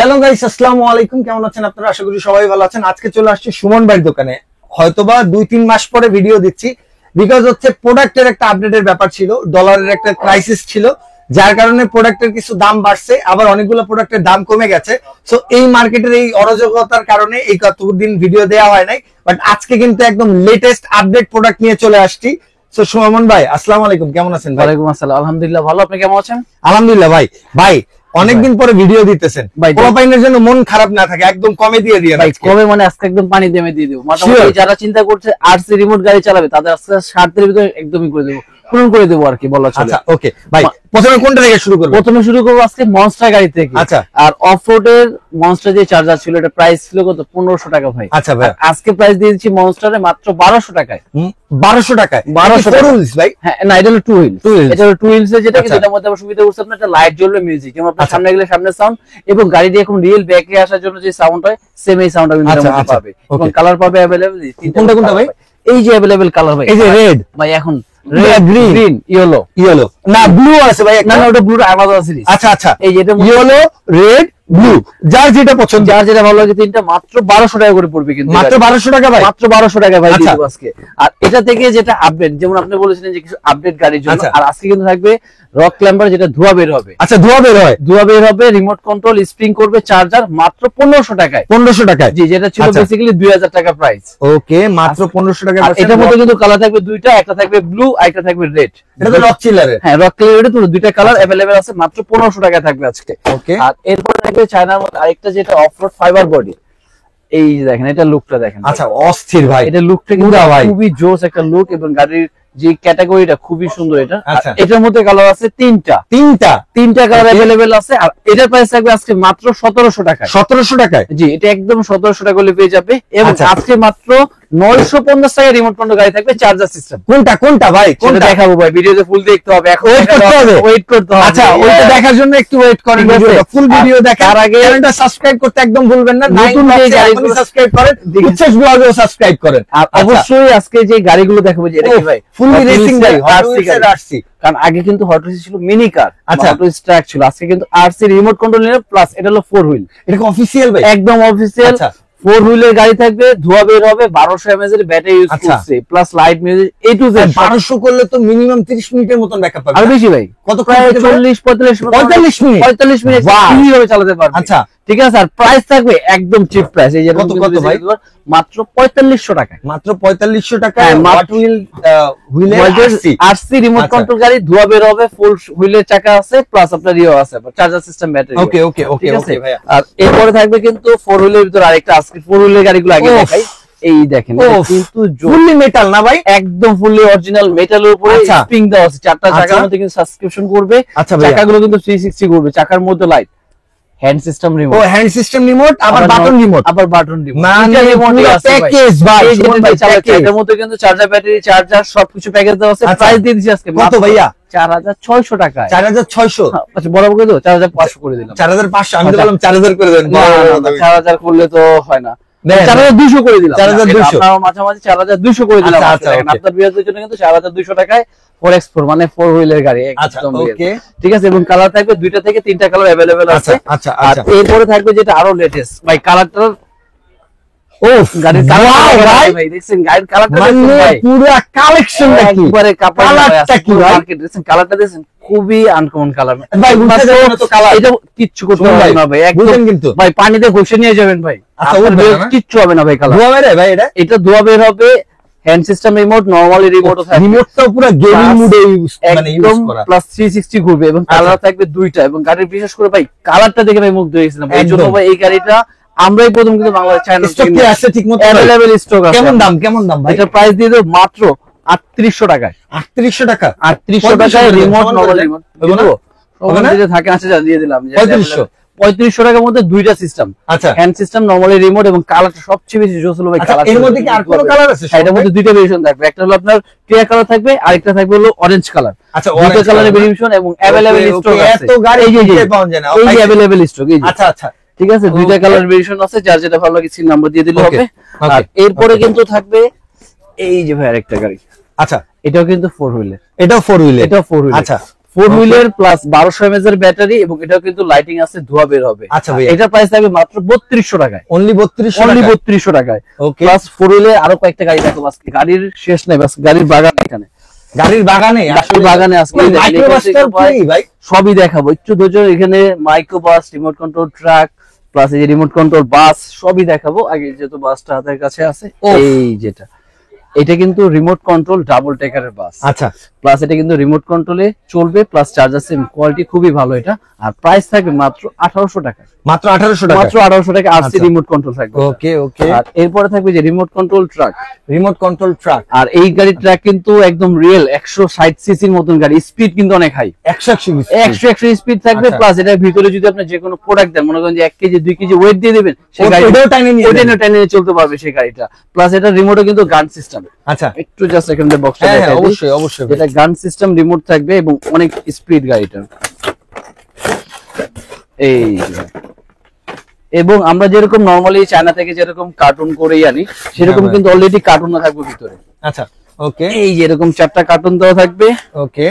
Hello guys, আসসালামু আলাইকুম। কেমন আছেন আপনারা? আশা করি সবাই ভালো আছেন। আজকে চলে আসছি সুমন ভাইয়ের দোকানে। হয়তোবা 2-3 মাস পরে ভিডিও দিচ্ছি, বিকজ হচ্ছে প্রোডাক্টের একটা আপডেটের ব্যাপার ছিল, ডলারের একটা ক্রাইসিস ছিল, যার কারণে প্রোডাক্টের কিছু দাম বাড়ছে, আবার অনেকগুলো প্রোডাক্টের দাম কমে গেছে। সো এই মার্কেটের এই অরাজকতার কারণে এই কতদিন ভিডিও দেওয়া হয় নাই, বাট আজকে কিন্তু একদম লেটেস্ট আপডেট প্রোডাক্ট নিয়ে চলে আসছি। সো সুমন ভাই, আসসালামু আলাইকুম, কেমন আছেন? ওয়ালাইকুম আসসালাম, আলহামদুলিল্লাহ ভালো। আপনি কেমন আছেন? আলহামদুলিল্লাহ ভাই। ভাই অনেকদিন পরে ভিডিও দিতেছেন, পোলাপাইনের জন্য মন খারাপ না থাকে, একদম কমে দিয়ে দিয়ে ভাই। কমে মানে আজকে একদম পানি দিয়ে দেবো। মোটামুটি যারা চিন্তা করছে আরসি রিমোট গাড়ি চালাবে তাদের আজকে 60 দিনের ভিতরে একদমই করে দেবো, পূরণ করে দেবো আর কি বলা চলে। আচ্ছা ওকে ভাই, প্রথমে কোনটা থেকে শুরু করব? প্রথমে শুরু করব আজকে মনস্টার গাড়ি থেকে। আচ্ছা। আর অফ রোডের মনস্টার যে চার্জার ছিল এটা প্রাইস ছিল কত? 1500 টাকা ভাই। আচ্ছা ভাই, আজকে প্রাইস দিয়েছি মনস্টারে মাত্র 1200 টাকায়। 1200 টাকায়? 1200 টাকা ভাই। হ্যাঁ না, এটা হলো টু হুইল। এটা হলো টু হুইলস এর, যেটা কিন্তু এটার মধ্যে আবার সুবিধা করছে আপনার একটা লাইট জ্বলবে, মিউজিক, যেমন আপনার সামনে গেলে সামনে সাউন্ড, এবং গাড়িটি এখন রিয়েল ব্যাকে আসার জন্য যে সাউন্ড হয় সেম এই সাউন্ড আপনি এর মধ্যে পাবে। এবং কালার পাবে अवेलेबल। কোনটা কোনটা ভাই? এই যে अवेलेबल কালার ভাই, এই যে রেড ভাই, এখন রেড, গ্রিন, ইয়েলো। না ব্লু আছে ভাই? না না, ওটা ব্লু আমাজন সিরিজ। আচ্ছা আচ্ছা, এই যে এটা ইয়েলো, রেড, ব্লু, যার যেটা পছন্দ, যার যেটা ভালো লাগে, তিনটা মাত্র 1200 টাকা করে পড়বে। কিন্তু মাত্র 1200 টাকা ভাই? মাত্র 1200 টাকা ভাই দিব আজকে। আর এটা থেকে যেটা আপডেট, যেমন আপনি বলেছিলেন যে কিছু আপডেট গাড়ির জন্য, আর আজকে কিন্তু থাকবে রক ক্লাম্বার, যেটা ধোয়া বের হবে। আচ্ছা, ধোয়া বের হয়? ধোয়া বের হবে, রিমোট কন্ট্রোল, স্প্রিং করবে, চার্জার, মাত্র 1500 টাকায়। 1500 টাকায়? জি, যেটা ছিল বেসিক্যালি 2000 টাকা প্রাইস। ওকে, মাত্র 1500 টাকা। এটার মধ্যে কিন্তু কালার থাকবে দুইটা, একটা থাকবে ব্লু আর একটা থাকবে রেড। এটা তো রক চিলারের? হ্যাঁ, রক চিলারের তো দুইটা কালার अवेलेबल আছে, মাত্র 1500 টাকা থাকবে আজকে। ওকে। আর এরপর থাকবে চায়নার মধ্যে আরেকটা, যেটা অফরোড ফাইবার বডি। এই যে দেখেন, এটা লুকটা দেখেন। আচ্ছা, অস্থির ভাই, এটা লুকটা কিন্তু খুবই জোস একটা লুক, এবং গাড়ির যে ক্যাটাগরিটা খুবই সুন্দর এটা। এটার মধ্যে কালার আছে তিনটা কালার अवेलेबल আছে। আর এটার প্রাইস থাকবে আজকে মাত্র 1700 টাকায়। 1700 টাকায়? জি, এটা একদম 1700 টাকা হলে পেয়ে যাবে। এবং আজকে মাত্র 950 টাকা রিমোট কন্ট্রোল গাড়ি থাকবে, চার্জার সিস্টেম। কোনটা ভাই? কোনটা দেখাবো ভাই, ভিডিওতে ফুল দেখতে হবে, এখন ওয়েট করতে হবে। আচ্ছা, ওইটা দেখার জন্য একটু ওয়েট করেন, ভিডিওটা ফুল ভিডিও দেখার আগে চ্যানেলটা সাবস্ক্রাইব করতে একদম ভুলবেন না। নতুন যে গাড়িগুলো সাবস্ক্রাইব করেন, উচ্ছ্বাস ব্লগও সাবস্ক্রাইব করেন। আর অবশ্যই আজকে যে গাড়িগুলো দেখাবো, যে এটা কি ভাই, ফুললি রেসিং গাড়ি, আরসি। কারণ আগে কিন্তু হট হুইল ছিল মিনি কার, আচ্ছা হট হুইল ট্র্যাক ছিল। আজকে কিন্তু আরসি রিমোট কন্ট্রোল নিয়ে প্লাস এটা হলো 4 হুইল। এটা কি অফিশিয়াল ভাই? একদম অফিশিয়াল 4 হুইলের গাড়ি থাকবে, ধোয়া বের হবে, 1200 mAh এর ব্যাটারি ইউজ করছে, plus light music A to Z. 1200 করলে তো মিনিমাম 30 মিনিটের মতন ব্যাকআপ পাবে। আর বেশি ভাই, কত? প্রায় 40-45 মিনিট ফ্রি ভাবে চালাতে পারবে। আচ্ছা ঠিক আছে। আর প্রাইস থাকবে একদম চিপ প্রাইস। এই যে কত ভাই? মাত্র 4500 টাকায়। মাত্র 4500 টাকায় হট হুইল হুইলের আরসি রিমোট কন্ট্রোল গাড়ি, ধোয়া বের হবে, ফুল হুইলের চাকা আছে, প্লাস আপনার ইও আছে, চার্জার সিস্টেম, ব্যাটারি। ওকে ওকে ওকে ওকে ভাই। আর এরপরে থাকবে কিন্তু 4 হুইলের ভিতর আরেকটা, আজকে 4 হুইলের গাড়িগুলো আগে দেখাই। এই দেখেন, কিন্তু ফুললি মেটাল না ভাই? একদম ফুললি অরিজিনাল মেটালের উপরে স্প্রিং দেওয়া আছে। চারটা চাকার মধ্যে কিন্তু সাবস্ক্রিপশন করবে। চাকাগুলো কিন্তু 360 ঘুরবে, চাকার মধ্যে লাইট, হ্যান্ড সিস্টেম রিমোট। ও, হ্যান্ড সিস্টেম রিমোট, আবার বাটন রিমোট, মানে প্যাকেজ ভাই। এটার মধ্যে কিন্তু চার্জার, ব্যাটারি, চার্জার সবকিছু প্যাকেজ দেওয়া আছে। প্রাইস দিয়ে দিচ্ছি আজকে কত ভাইয়া? 4600 টাকায়। 4600? আচ্ছা, বরাবর করে দাও, 4500 করে দিলাম। 4500? আমি তো বললাম 4000 করে দেন। 4000 করলে তো হয় না, 4200 করে দিলাম। 4200 আপনার মাঝামাঝি 4200 করে দিলাম। আপনার বিয়ারদের জন্য কিন্তু 4200 টাকায় 4x4 মানে 4 হুইলের গাড়ি একদম। ঠিক আছে। এবং কালার থাকবে দুইটা থেকে তিনটা কালার अवेलेबल আছে। আচ্ছা আর এরপরে থাকবে যেটা আরো লেটেস্ট ভাই, কালারটা গাড়ির কালার ভাই, দেখছেন গাড়ির কালারটা ভাই, পুরো কালেকশন নাকি একবারে কালারটা কি ভাই? মার্কেট দেখছেন, কালারটা দেখছেন, খুবই আনকমন কালার ভাই। বুঝতে যাবেন তো কালার, এটা কিচ্ছু করতে হবে না ভাই, একদম কিন্তু ভাই পানিতে ঘষে নিয়ে যাবেন ভাই। আচ্ছা, কিচ্ছু হবে না ভাই। কালার ধোয়া বের হয় ভাই? এটা ধোয়া বের হবে, হ্যান্ড সিস্টেম রিমোট, নরমালি রিমোটও থাকবে, রিমোটটাও পুরো গেমিং মোডে ইউজ করা, প্লাস 360 ঘুরবে, এবং কালার থাকবে দুইটা। এবং গাড়ির বিশেষ করে ভাই কালারটা দেখে ভাই মুগ্ধ হয়েছিলাম। এই জন্য ভাই এই গাড়িটা আমরাই প্রথম কিন্তু বাংলাদেশ চায়না স্টক কি আছে ঠিকমতো अवेलेबल স্টক আছে। কেমন দাম ভাই? এটা প্রাইস দিয়ে দেব মাত্র 3800 টাকায়। 3800 টাকা? 3800 টাকায় রিমোট, নরমাল রিমোট ওখানে যে থাকে আছে, যা দিয়ে দিলাম। 3500 টাকার মধ্যে দুইটা সিস্টেম। আচ্ছা, হ্যান্ড সিস্টেম, নরমালি রিমোট, এবং কালারটা সবচেয়ে বেশি জোস হলো ভাই কালার। এর মধ্যে কি আর কোনো কালার আছে? এটার মধ্যে দুইটা ভেরিয়েশন থাকবে, একটা হলো আপনার ক্লিয়ার কালার থাকবে, আরেকটা থাকবে হলো অরেঞ্জ কালার। আচ্ছা, দুটো কালারের ভেরিয়েশন এবং अवेलेबल স্টক আছে। এত গাড়ি পাওয়া যায় না? এই যে अवेलेबल স্টক। এই আচ্ছা আচ্ছা, ঠিক আছে। দুইটা কালার ভেরিয়েশন আছে, যার যেটা ভালো লাগে সিল নাম্বার দিয়ে দিলে হবে। আর এরপরে কিন্তু থাকবে এই যে ভাই আরেকটা গাড়ি। আচ্ছা, এটাও কিন্তু 4 হুইলের। এটাও 4 হুইলের? এটাও 4 হুইলের। আচ্ছা, 4 হুইলের প্লাস 1200 mAh এর ব্যাটারি, এবং এটাও কিন্তু লাইটিং আছে, ধোয়া বের হবে। আচ্ছা ভাই, এটা প্রাইস থাকবে মাত্র 3200 টাকায়, অনলি 3200 টাকায়। ওকে, প্লাস 4 হুইলে আরো কয়েকটা গাড়ি দেখাবো আজকে, গাড়ির শেষ নাই, বাস গাড়ির বাগান এখানে, গাড়ির বাগানে গাড়ির বাগানে আজকে ভাই সবই দেখাবো। একটু ধৈর্য, এখানে microbus, remote control truck, plus এই যে রিমোট কন্ট্রোল বাস, সবই দেখাবো। আগে যেহেতু বাসটা হাতের কাছে আছে, এই যেটা এটা কিন্তু রিমোট কন্ট্রোল ডাবল টেকারের বাস। আচ্ছা, প্লাস এটা কিন্তু রিমোট কন্ট্রোলে চলবে, প্লাস চার্জার সিম কোয়ালিটি খুবই ভালো এটা। আর প্রাইস থাকবে মাত্র 1800 টাকা, মাত্র 1800 টাকা, মাত্র 1800 টাকা। আরসি রিমোট কন্ট্রোল থাকবে। ওকে ওকে। আর এরপরে থাকবে যে remote control truck, remote control truck. আর এই গাড়ির ট্রাক কিন্তু একদম রিয়েল 160 সিসির মতন গাড়ি, স্পিড কিন্তু অনেক হাই, 100 স্পিড থাকবে। প্লাস এটার ভিতরে যদি আপনি যে কোনো প্রোডাক্ট দেন, মনে করেন যে 1 কেজি 2 কেজি ওয়েট দিয়ে দিবেন, সেই গাড়িটাও টাইনে চলতে পারবে সেই গাড়িটা। প্লাস এটা রিমোটও কিন্তু গান সিস্টেম। আচ্ছা, একটু জাস্ট এখানে বক্সটা দেখাই, অবশ্যই অবশ্যই, এটা গান সিস্টেম রিমোট থাকবে এবং অনেক স্পিড গাড়িটা। এই এবং আমরা যেরকম নরমালি চায়না থেকে যেরকম কার্টুন করেই আনি, সেরকম কিন্তু অলরেডি কার্টুন না থাকবে ভিতরে। আচ্ছা, ওকে, এই যে এরকম 4টা কার্টুন দেওয়া থাকবে। ওকে,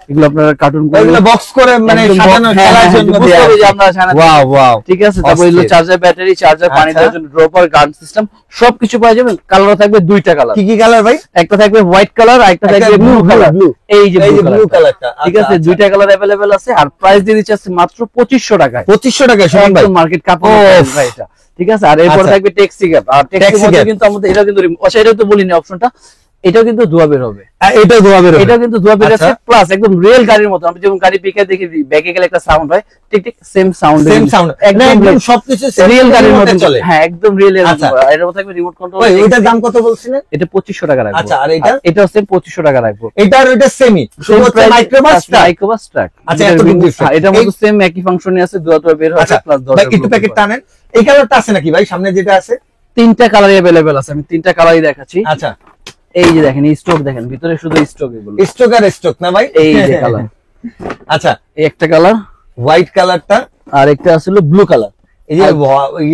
এগুলো আপনারা কার্টুন করে এগুলো বক্স করে মানে সাজানো খেলার জন্য বুঝতে হবে যে আমরা চায়না। ওয়াও ওয়াও, ঠিক আছে। তারপর এগুলো চার্জার, ব্যাটারি, চার্জার, পানি দেওয়ার জন্য ড্রপার, গান সিস্টেম, সবকিছু পাওয়া যাবে। কালার থাকবে 2টা কালার। কি কি কালার ভাই? একটা থাকবে হোয়াইট কালার, আর একটা থাকবে ব্লু কালার। এই যে ব্লু কালারটা, ঠিক আছে। 2টা কালার अवेलेबल আছে। আর প্রাইস দিয়ে দিচ্ছে মাত্র 2500 টাকায়। 2500 টাকায় শুনুন ভাই, মার্কেট কাপড় ভাই এটা। ঠিক আছে। আর এরপর থাকবে ট্যাক্সি ক্যাপ, আর ট্যাক্সি মধ্যে কিন্তু আমাদের এটা কিন্তু আচ্ছা, এটাও তো বলিনি অপশনটা, এটাও কিন্তু ধোয়া বের হবে, এটাও ধোয়া বের হবে, এটাও কিন্তু ধোয়া বের আছে। প্লাস একদম রিয়েল গাড়ির মতো, আমরা যেমন গাড়ি পিকে দেখি ব্যাকে গেলে একটা সাউন্ড হয়, ঠিক ঠিক সেম সাউন্ড, একদম সবকিছু রিয়েল গাড়ির মতো চলে। হ্যাঁ, একদম রিয়েল এর মতো। আর এর মধ্যে থাকবে রিমোট কন্ট্রোল। এটার দাম কত বলছিলেন? এটা 2500 টাকা রাখবো। আচ্ছা, আর এটা? এটাও সেম 2500 টাকা রাখবো। এটার ওটা সেমি, শুধু হচ্ছে মাইক্রোবাস ট্রাক। আচ্ছা, এত বিগ ডিফারেন্স। এটার মধ্যে সেম একই ফাংশনই আছে, ধোয়া ধোয়া বের হবে। প্লাস ভাই একটু প্যাকেট টানেন, এই কালারটা আছে নাকি ভাই? সামনে যেটা আছে 3টা কালারই अवेलेबल আছে, আমি 3টা কালারই দেখাচ্ছি। আচ্ছা, এই যে দেখেন স্টক, দেখেন ভিতরে শুধু স্টক, এগুলো স্টক আর স্টক না ভাই, এই যে কালার। আচ্ছা, এই একটা কালার হোয়াইট কালারটা, আর একটা আসলে ব্লু কালার। এই যে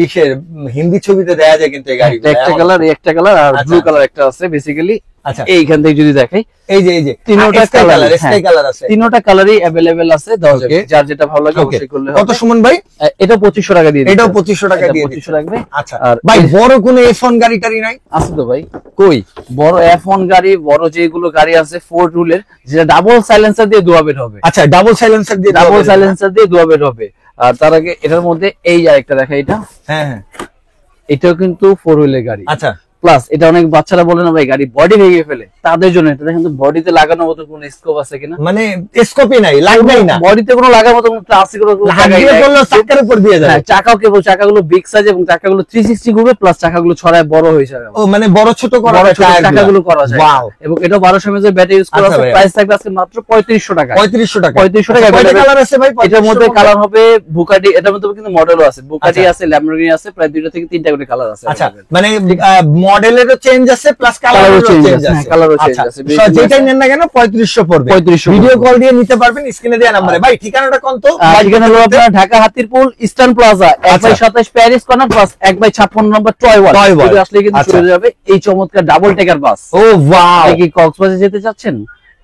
ইসের হিন্দি ছবিতে দেখা যায় কিন্তু এই গাড়ি একটা কালার, এই একটা কালার, আর ব্লু কালার একটা আছে বেসিক্যালি। আচ্ছা, এইখান থেকে যদি দেখাই, এই যে তিনটা কালার, স্কাই কালার আছে, তিনটা কালারই अवेलेबल আছে। যার যেটা ভালো লাগে অবশ্যই করলে হবে। কত সুমন ভাই? এটা 2500 টাকা দিয়ে দিচ্ছি। এটাও 2500 টাকা দিয়ে 2500 রাখবে। আচ্ছা, আর ভাই বড় কোন F1 গাড়িটারি নাই? আছে তো ভাই, কই বড় F1 গাড়ি, বড় যেগুলো গাড়ি আছে 4 রুলের, যেটা ডাবল সাইলেন্সার দিয়ে ধোয়া বের হবে। আচ্ছা, ডাবল সাইলেন্সার দিয়ে ধোয়া বের হবে। আর তার আগে এটার মধ্যে এই যে আরেকটা দেখা, এটা হ্যাঁ হ্যাঁ, এটাও কিন্তু 4 হুইলের গাড়ি। আচ্ছা, প্লাস এটা অনেক বাচ্চারা বলে না ভাই গাড়ি বডি ভেঙে ফেলে, তাদের জন্য এটা দেখেন তো বডিতে লাগানোর মতো কোনো স্কোপ আছে কিনা, মানে স্কোপই নাই, লাগবেই না, বডিতে কোনো লাগার মতো কোনো ক্লাসিক কোনো লাগিয়ে বললো চাকার উপর দিয়ে যায়। হ্যাঁ, চাকাও কেবল চাকাগুলো বিগ সাইজ এবং চাকাগুলো 360 ঘুরবে, প্লাস চাকাগুলো ছড়ায় বড় হয়ে যাবে। ও মানে বড় ছোট করা যায়, চাকাগুলো করা যায়। ওয়াও, এবং এটা 1200 mAh এর ব্যাটারি ইউজ করা আছে। প্রাইস থাকবে আজকে মাত্র 3500 টাকা। 3500 টাকা, 3500 টাকা। কয়টা কালার আছে ভাই? এটার মধ্যে কালার হবে বুকাটি, এটার মধ্যে কিন্তু মডেলও আছে, বুকাটি আছে, ল্যাম্বরগিনি আছে, প্রায় 2টা থেকে 3টা করে কালার আছে। আচ্ছা, মানে মডেলেরও চেঞ্জ আছে, প্লাস কালারও চেঞ্জ আছে, কালারও চেঞ্জ আছে। যেটাই নেন না কেন 3500 পড়বে। 3500 ভিডিও কল দিয়ে নিতে পারবেন, স্ক্রিনে দেয়া নম্বরে। ভাই ঠিকানাটা কোন? তো ঠিকানা হলো আপনার Dhaka Hatirpool Eastern Plaza 1/27 Paris Corner, plus 1/56 number Toy Wall. যদি আসলে কিন্তু চলে যাবে এই চমৎকার ডাবল টেকার বাস। ও ওয়াও, কি কক্সবাজার যেতে চাচ্ছেন,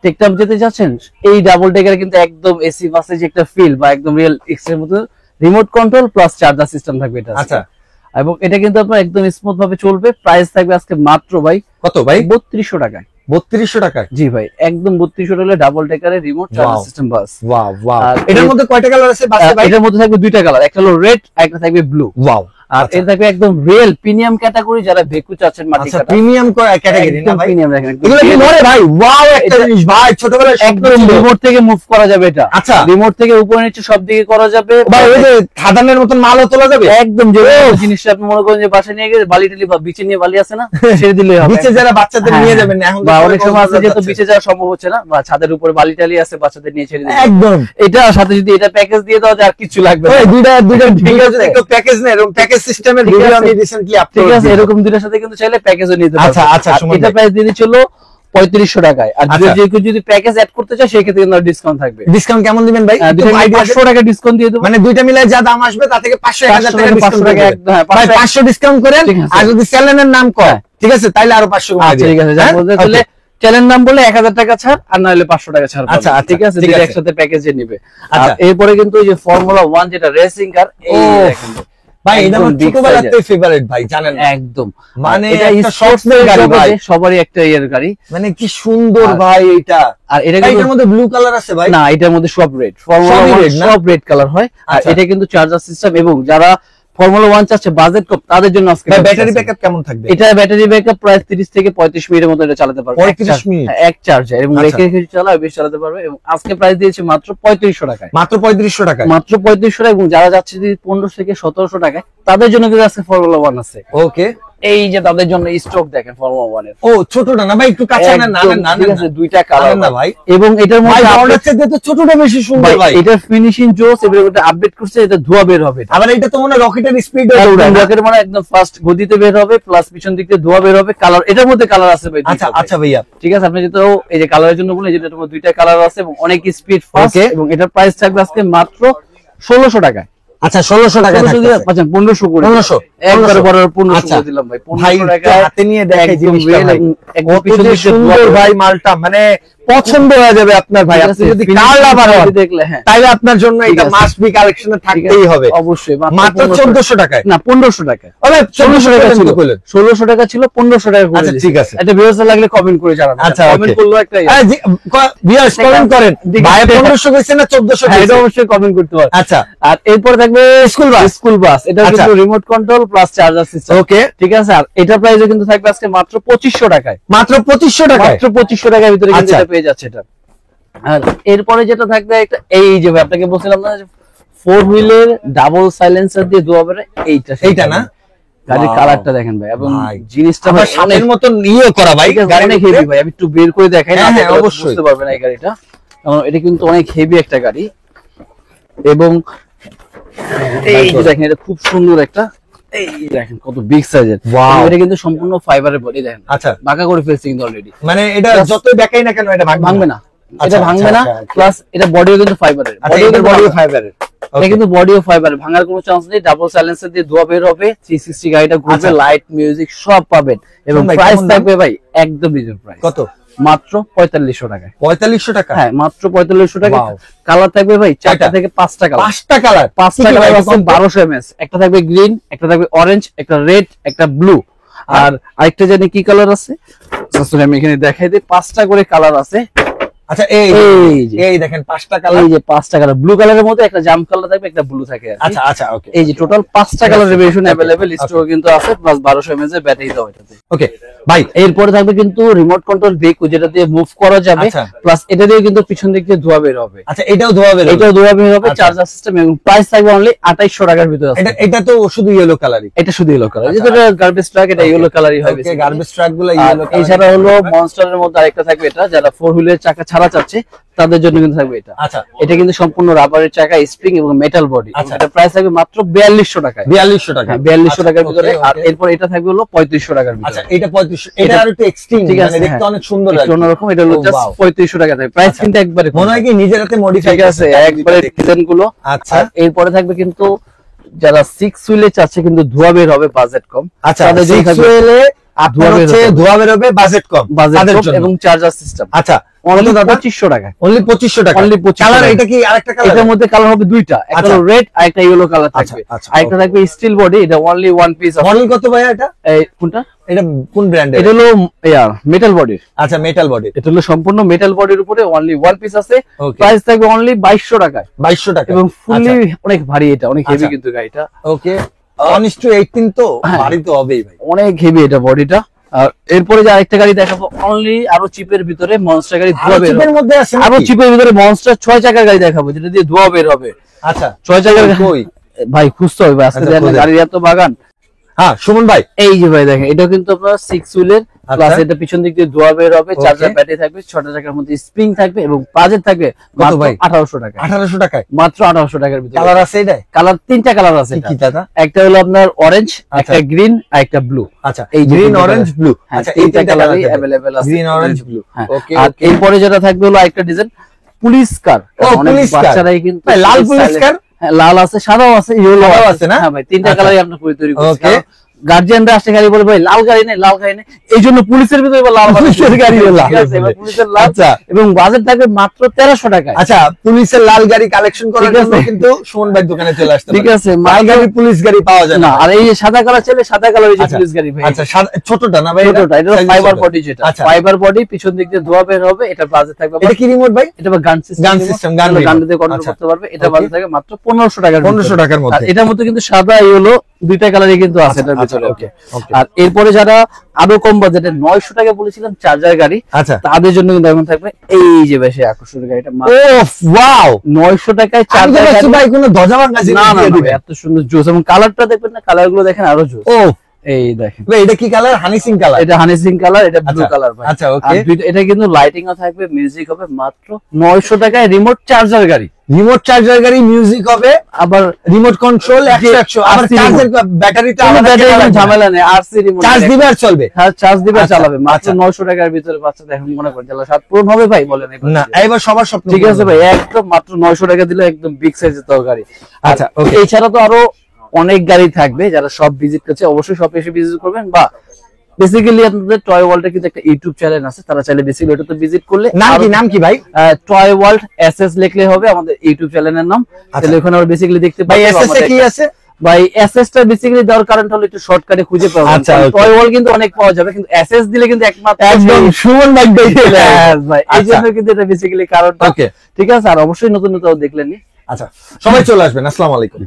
টেকটাপ যেতে চাচ্ছেন, এই ডাবল টেকার কিন্তু একদম এসি বাসে যে একটা ফিল, বা একদম রিয়েল এক্স এর মতো remote control plus charger system থাকবে এটা। আচ্ছা, এবং এটা কিন্তু আপনার একদম স্মুথ ভাবে চলবে। প্রাইস থাকবে আজকে মাত্র ভাই কত ভাই? 3200 টাকায়। 3200 টাকায়? জি ভাই, একদম 3200 টাকা ডাবল টেকারের রিমোট চার্জার সিস্টেম বাস। ওয়াও ওয়াও, এটার মধ্যে কয়টা কালার আছে বাসে ভাই? এটার মধ্যে থাকবে 2টা কালার, একটা হলো রেড, একটা থাকবে ব্লু। ওয়াও, আর এর থাকবে একদম রিয়েল প্রিমিয়াম ক্যাটাগরি, যারা ভেকু চাচ্ছেন মাটি কাটা। প্রিমিয়াম ক্যাটাগরি না ভাই? প্রিমিয়াম দেখেন এগুলো কি মরে ভাই? ওয়াও, একটা জিনিস ভাই, ছোটবেলায় একদম রিমোট থেকে মুভ করা যাবে এটা। আচ্ছা, রিমোট থেকে উপরে নিচে সব দিকে করা যাবে ভাই। ওই যে খাদানের মতন মালও তোলা যাবে একদম, যে জিনিসটা আপনি মনে করেন যে বাসা নিয়ে গিয়ে বালি টালি বা বিচে নিয়ে বালি আছে না, ছেড়ে দিলে হবে। বিচে যারা বাচ্চাদের নিয়ে যাবেন এখন, বা অনেক সময় আছে যে তো বিচে যাওয়া সম্ভব হচ্ছে না, বা ছাদের উপরে বালি টালি আছে, বাচ্চাদের নিয়ে ছেড়ে দিলে একদম। এটা সাথে যদি এটা প্যাকেজ দিয়ে দাও, আর কিছু লাগবে না। ওই দুইটা ঠিক আছে, একটু প্যাকেজ নেই, এরকম প্যাকেজ সিস্টেমের ভিডিও আমি রিসেন্টলি আপলোড ঠিক আছে, এরকম দুইটার সাথে কিন্তু চাইলে প্যাকেজও নিতে পারবেন। আচ্ছা আচ্ছা, এটা প্রাইস দিয়ে দিচ্ছিল 3500 টাকায়। আর যদি প্যাকেজ অ্যাড করতে চায় সেই ক্ষেত্রে কিন্তু ডিসকাউন্ট থাকবে। ডিসকাউন্ট কেমন দিবেন ভাই? 500 টাকা ডিসকাউন্ট দিয়ে দেব। মানে দুইটা মিলায় যা দাম আসবে তা থেকে 500 টাকা ডিসকাউন্ট করে। ভাই 500 ডিসকাউন্ট করেন, আর যদি চ্যানেলের নাম কয় ঠিক আছে তাইলে আরো 500 কমাই দিন। ঠিক আছে, যার মধ্যে তাহলে চ্যানেল নাম বলে 1000 টাকা ছাড়, আর না হলে 500 টাকা ছাড়। আচ্ছা ঠিক আছে, দুটো একসাথে প্যাকেজে নিবে। আচ্ছা, এরপরে কিন্তু এই যে ফর্মুলা 1 যেটা রেসিং কার, এই দেখেন ভাই এটা আমার ছোটবেলাতে ফেভারিট ভাই, জানেন একদম। মানে এটা একটা স্পোর্টসের গাড়ি ভাই, সবারই একটা এর গাড়ি, মানে কি সুন্দর ভাই এটা। আর এটা এটার মধ্যে ব্লু কালার আছে ভাই? না, এটার মধ্যে সব রেড, ফর্মুলা 1 সব রেড কালার হয়। আর এটা কিন্তু চার্জার সিস্টেম, এবং যারা ফর্মুলা 1 চাচ্ছে বাজেট কম তাদের জন্য আজকে ব্যাটারি ব্যাকআপ কেমন থাকবে? এটা ব্যাটারি ব্যাকআপ প্রায় 30 থেকে 35 মিনিটের মতো এটা চালাতে পারবে। 35 মিনিট এক চার্জে, এবং রেখে রেখে চালাবে, বেশ চালাতে পারবে। এবং আজকে প্রাইস দিয়েছে মাত্র 3500 টাকায়। মাত্র 3500 টাকায়, মাত্র 3500 টাকা। এবং যারা যাচ্ছে 1500 থেকে 1700 টাকায়, তাদের জন্য কিন্তু আজকে ফর্মুলা 1 আছে। ওকে, এই যে তাদের জন্য স্টক দেখেন ফর্মুলা 1 এর। ও ছোটটা না ভাই, একটু কাছে না না না, ঠিক আছে, দুইটা কালার না ভাই। এবং এটার মধ্যে বড়টার চেয়ে তো ছোটটা বেশি সুন্দর ভাই। এটার ফিনিশিং জোস, এবং এটা আপডেট করছে, এটা ধোয়া বের হবে। আবার এটা তো মনে রকেটের স্পিড, রকেটের মানে একদম ফাস্ট গতিতে বের হবে, প্লাস পিছন দিক থেকে ধোয়া বের হবে। কালার এটার মধ্যে কালার আছে ভাই। আচ্ছা আচ্ছা ভাইয়া, ঠিক আছে, আপনি যেটা এই যে কালারের জন্য বলে, যেটা তোমার দুইটা কালার আছে এবং অনেক স্পিড ফাস্ট, এবং এটার প্রাইস থাকবে আজকে মাত্র 1600 টাকায়। আচ্ছা 1600 টাকা থাকবে। আচ্ছা 1500 করে, 1500 একবারে বড় 1500 করে দিলাম ভাই। 1500 টাকা হাতে নিয়ে দেখে জিনিসটা ভাই, একদম পিছন দিকে সুন্দর ভাই, মালটা মানে পছন্দ হয়ে যাবে আপনার ভাই। আপনি যদি কার লাভার হন দেখলে, হ্যাঁ, তাহলে আপনার জন্য এটা মাস্ট বি কালেকশনে থাকতেই হবে অবশ্যই। মাত্র 1400 টাকায়, না 1500 টাকা। আরে 1400 টাকা ছিল, 1600 টাকা ছিল, 1500 টাকা করে। আচ্ছা ঠিক আছে, এটা ভিউয়ার্স লাগলে কমেন্ট করে জানাবেন। আচ্ছা কমেন্ট করলো একটা, ভিউয়ার্স কমেন্ট করেন ভাই 1500 কইছে না 1400 এটা কইছে, অবশ্যই কমেন্ট করতে পারেন। আচ্ছা, আর এরপর থাকবে স্কুল বাস। এটা কিন্তু remote control plus charger system. Okay, ঠিক আছে। আর এটা প্রাইসও কিন্তু থাকবে আজকে মাত্র 2500 টাকায়। মাত্র 2500 টাকায়, মাত্র 2500 টাকার ভিতরে কিন্তু এটা পেয়ে যাচ্ছে এটা। আর এরপরে যেটা থাকবে একটা, এই যে আপনাকে বলছিলাম না, 4 হুইলের ডাবল সাইলেন্সার দিয়ে ধোয়া বের, এইটা না, গাড়ির কালারটা দেখেন ভাই, এবং জিনিসটা ভাই সামনের মতো নিয়ে করা ভাই, গাড়ি অনেক হেভি ভাই। আমি একটু বের করে দেখাই না, হ্যাঁ অবশ্যই বুঝতে পারবেন এই গাড়িটা, কারণ এটা কিন্তু অনেক হেভি একটা গাড়ি। এবং এই যে দেখেন, এটা খুব সুন্দর একটা, এই দেখেন কত বিগ সাইজের। এটা কিন্তু সম্পূর্ণ ফাইবারের বডি দেখেন। আচ্ছা, বাঁকা করে ফেলছে কিন্তু অলরেডি, মানে এটা যতই দেখাই না কেন এটা ভাঙবে না, এটা ভাঙবে না। প্লাস এটা বডিও কিন্তু ফাইবারের, বডিও ফাইবারের, এটা কিন্তু বডিও ফাইবারের, ভাঙার কোনো চান্স নেই। ডাবল সাইলেন্সার দিয়ে ধোয়া বের হবে, 360 গাড়িটা ঘুরবে, লাইট মিউজিক সব পাবেন। এবং প্রাইস থাকবে ভাই একদম রিজনেবল প্রাইস। কত? মাত্র 4500 টাকায়। 4500 টাকা? হ্যাঁ মাত্র 4500 টাকা। কালার থাকবে ভাই 4টা থেকে 5টা কালার। 5টা কালার আছে, 1200 mAh। একটা থাকবে গ্রিন, একটা থাকবে অরেঞ্জ, একটা রেড, একটা ব্লু, আর আরেকটা জানি কি কালার আছে, আমি এখানে দেখাই দিই। 5টা করে কালার আছে। আচ্ছা, এই দেখেন 5টা কালার, এই যে 5টা কালার, ব্লু কালারের মধ্যে একটা জাম কালার থাকবে, একটা ব্লু থাকে। আচ্ছা আচ্ছা, ওকে। এই যে টোটাল 5টা কালার ভেরিয়েশন अवेलेबल, স্টক কিন্তু আছে, প্লাস 1200 mAh এর ব্যাটারি দাও এটাতে। ওকে ভাই, এরপরে থাকবে কিন্তু রিমোট কন্ট্রোল ব্রেক, যেটা দিয়ে মুভ করা যাবে, প্লাস এটা দিয়ে কিন্তু পিছন দিক দিয়ে ধোয়া বের হবে। আচ্ছা, এটাও ধোয়া বের হবে? এটাও ধোয়া বের হবে, চার্জার সিস্টেম। এবং প্রাইস থাকবে অনলি 2800 টাকার ভিতরে আছে। এটা তো শুধু ইয়েলো কালারই? এটা শুধু ইয়েলো কালার, যেটা গার্বেজ ট্রাক, এটা ইয়েলো কালারই হয়। ওকে, গার্বেজ ট্রাক গুলো ইয়েলো কালার। এছাড়া হলো মনস্টারের মধ্যে আরেকটা থাকবে, এটা যারা 4 হুইলের চাকা ছাড়া চাচ্ছে তাদের জন্য কিন্তু থাকবে এটা। আচ্ছা, এটা কিন্তু সম্পূর্ণ রাবারের চাকা, স্প্রিং এবং মেটাল বডি। এটা প্রাইস থাকবে মাত্র 4200 টাকায়। 4200 টাকা? 4200 টাকার ভিতরে। আর এরপর এটা থাকবে হলো 3500 টাকার ভিতরে। আচ্ছা, এটা 3500, এটা আর একটু এক্সট্রিম, মানে দেখতে অনেক সুন্দর লাগে, অন্যরকম। এটা হলো জাস্ট 3500 টাকা থাকে। প্রাইস কিন্তু একবারে মনে হয় কি নিজের হাতে মডিফাই আছে একবারে ডিজাইন গুলো। আচ্ছা, এরপরে থাকবে কিন্তু যারা 6 হুইলে চাচ্ছে কিন্তু ধোয়া বের হবে, বাজেট কম। আচ্ছা, 6 হুইলে আপনার হচ্ছে ধোয়া বের হবে, বাজেট কম, এবং চার্জার সিস্টেম। আচ্ছা, অনলি 2500 টাকা। অনলি 2500 টাকা। অনলি 2500। কালার এটা কি আরেকটা কালার? এটার মধ্যে কালার হবে দুইটা, একটা রেড আর একটা ইয়েলো কালার থাকবে। আরেকটা থাকবে স্টিল বডি, এটা অনলি ওয়ান পিস। মডেল কত ভাই এটা? এই কোনটা? এটা কোন ব্র্যান্ডের? এটা হলো মেটাল বডির। আচ্ছা, মেটাল বডি। এটা হলো সম্পূর্ণ মেটাল বডির উপরে অনলি ওয়ান পিস আছে। প্রাইস থাকবে অনলি 2200 টাকায়। 2200 টাকা। এবং ফুললি অনেক ভারী, এটা অনেক হেভি কিন্তু গাড়িটা। ওকে, 1:18 তো ভারী তো হবেই ভাই, অনেক হেভি এটা বডিটা। আর এরপরে যে আরেকটা গাড়ি দেখাবো, অনলি আরো চিপের ভিতরে মনস্টার গাড়ি, ধোয়া বের হবে। মধ্যে আছে আরো চিপের ভিতরে মনস্টার 6 চাকার গাড়ি দেখাবো, যেটা দিয়ে ধোয়া বের হবে। আচ্ছা, 6 চাকার কই ভাই? খুঁজতে হবে আজকে, গাড়ির এত বাগান। হ্যাঁ সুমন ভাই, এই যে ভাই দেখেন, এটা কিন্তু আপনার 6 হুইলের, প্লাস এটা পিছন দিক দিয়ে ধোয়া বের হবে, চার্জার ব্যাটারি থাকবে, 6টা চাকার মধ্যে স্প্রিং থাকবে, এবং বাজেট থাকবে কত ভাই? 1800 টাকা। 1800 টাকায়, মাত্র 1800 টাকার ভিতরে। কালার আছে এটা? কালার 3টা কালার আছে। কি দাদা? একটা হলো আপনার অরেঞ্জ, একটা গ্রিন, আর একটা ব্লু। আচ্ছা, এই গ্রিন, অরেঞ্জ, ব্লু। আচ্ছা, এই 3টা কালারই अवेलेबल আছে, গ্রিন, অরেঞ্জ, ব্লু। ওকে, আর এরপরে যেটা থাকবে হলো আরেকটা ডিজাইন, পুলিশ কার। অনেক বাচ্চারাই কিন্তু লাল পুলিশ কার, লাল আছে, সাদাও আছে, ইয়েলো আছে না? হ্যাঁ ভাই, 3টা কালারই আপনি তৈরি করছেন। গার্জিয়ানরা আসে গাড়ি বলে ভাই লাল গাড়ি নেই, লাল গাড়ি নেই, এই জন্য পুলিশের ভিতরে এবার লাল পুলিশের গাড়ি হলো লাল। ঠিক আছে, এবার পুলিশের লাল। আচ্ছা। এবং বাজেট থাকবে মাত্র 1300 টাকায়। আচ্ছা, পুলিশের লাল গাড়ি কালেকশন করার ঠিক জন্য আছে। কিন্তু সুমন ভাই দোকানে চলে আসতে ঠিক পারেন। আছে, লাল গাড়ি পুলিশ গাড়ি পাওয়া যায় না, না। আর এই যে সাদা কালার চাইলে সাদা কালার এই যে আচ্ছা, পুলিশ গাড়ি ভাই। আচ্ছা, ছোটটা না ভাই? ছোটটা, এটা ফাইবার বডি, যেটা আচ্ছা, ফাইবার বডি, পিছন দিক দিয়ে ধোয়া বের হবে। এটা বাজেট থাকবে, এটা কি রিমোট ভাই? এটা গান সিস্টেম, গান সিস্টেম, গান দিয়ে কন্ট্রোল আচ্ছা, করতে পারবে। এটা Okay. বাজেট থাকে মাত্র 1500 টাকার 1500 টাকার আর মধ্যে। এটার মধ্যে কিন্তু সাদা ইয়েলো দুইটা কালারই কিন্তু আছে এটার আচ্ছা, ভিতরে। okay, okay. আর এরপরে যারা আরো কম বাজেটে 900 টাকা বলেছিলাম চার্জার গাড়ি, আচ্ছা, তাদের জন্য কিন্তু এখন থাকবে এই যে বেশি আকর্ষণীয় গাড়িটা ও ওয়াও, 900 টাকায় আমি তো চার্জার ভাবছি গাড়ি। ভাই কোনো দজাভাঙ্গা জিনিস না না দিয়ে না দিবেন। ভাই, এত সুন্দর জোস, এবং কালারটা দেখবেন না, কালার গুলো দেখেন আরো জোস। ও এই দেখেন, ভাই, এটা কি কালার? হানি সিং কালার? এটা হানি সিং কালার, এটা ব্লু আচ্ছা, কালার ভাই। আচ্ছা, okay. আর এটা কিন্তু লাইটিং ও থাকবে, মিউজিক হবে। মাত্র 900 টাকায় রিমোট চার্জার গাড়ি। রিমোট চার্জার গাড়ি, মিউজিক হবে, আবার রিমোট কন্ট্রোল 100 আবার RC চার্জের ব্যাটারিটা কোনো আলাদা ব্যাটারি কেনা লাগবে না। ঝামেলা নেই, আরসি রিমোট চার্জ দিবে আর চলবে। হ্যাঁ, চার্জ দিবে, আচ্ছা, চালাবে। মাত্র আচ্ছা। 900 টাকার ভিতরে বাচ্চাদের এখন মনে করেন যারা সাত পূরণ হবে ভাই, বলেন এবার। না, এবার সবার স্বপ্ন ঠিক আছে পূরণ ভাই, হবে। একদম মাত্র 900 টাকা দিলে একদম বিগ সাইজের তো গাড়ি। আচ্ছা, আচ্ছা, okay. এছাড়া তো আরো অনেক গাড়ি থাকবে। যারা সব ভিজিট করছে অবশ্যই সব এসে ভিজিট করবেন, বা বেসিক্যালি আপনাদের টয় ওয়ার্ল্ডের কিন্তু একটা ইউটিউব চ্যানেল আছে, তারা চাইলে বেসিক্যালি ওটাতে ভিজিট করলে নাম কি ভাই? টয় ওয়ার্ল্ড এসএস লিখলে হবে আমাদের ইউটিউব চ্যানেলের নাম। তাহলে ওখানে আমরা বেসিক্যালি দেখতে ভাই পাবো এসএস এ আমাদের কি আছে? ভাই এসএস টা বেসিক্যালি দেওয়ার কারণটা হলো একটু শর্টকাটে খুঁজে পাওয়া আচ্ছা, যায়। okay. টয় ওয়ার্ল্ড কিন্তু অনেক পাওয়া যাবে, কিন্তু এসএস দিলে কিন্তু একমাত্র একদম সুমন ভাই Yes, ভাই, এই আচ্ছা, জন্য কিন্তু এটা বেসিক্যালি কারণটা। Okay. ঠিক আছে, আর অবশ্যই নতুন নতুন দেখলেন নি। আচ্ছা, সবাই চলে আসবেন। আসসালামু আলাইকুম।